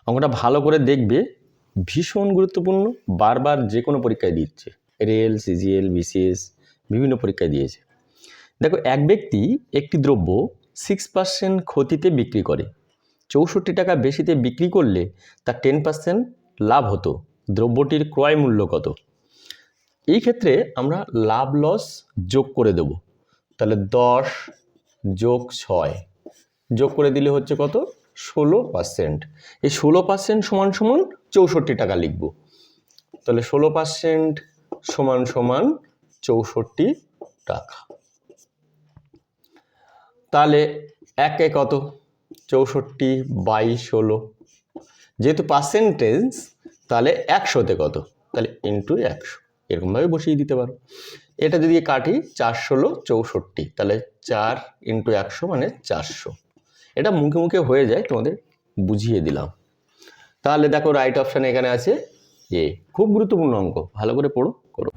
অঙ্কটা ভালো করে দেখবে, ভীষণ গুরুত্বপূর্ণ, বারবার যে কোনো পরীক্ষায় দিচ্ছে, রেল, সিজিএল, বিসিএস বিভিন্ন পরীক্ষায় দিয়েছে। দেখো, এক ব্যক্তি একটি দ্রব্য 6% ক্ষতিতে বিক্রি করে, 64 টাকা বেশিতে বিক্রি করলে তার 10% লাভ হতো, দ্রব্যটির ক্রয় মূল্য কত? এই ক্ষেত্রে আমরা লাভ লস যোগ করে দেব। তাহলে 10 যোগ 6 যোগ করে দিলে হচ্ছে কত? 16%। এই 16% সমান সমান 64 টাকা লিখব। তাহলে 16% সমান সমান 64 টাকা। তাহলে একে কত? 64/16। যেহেতু পার্সেন্টেজ, তাহলে 100তে কত? তাহলে ইন্টু 100, এরকমভাবে বসিয়ে দিতে পারো। এটা যদি কাটি, 4 ষোলো 64, তাহলে 4 ইন্টু 100 মানে 400। এটা মুখে মুখে হয়ে যায়, তোমাদের বুঝিয়ে দিলাম। তাহলে দেখো, রাইট অপশান এখানে আছে এ। খুব গুরুত্বপূর্ণ অঙ্ক, ভালো করে পড়ো, করো।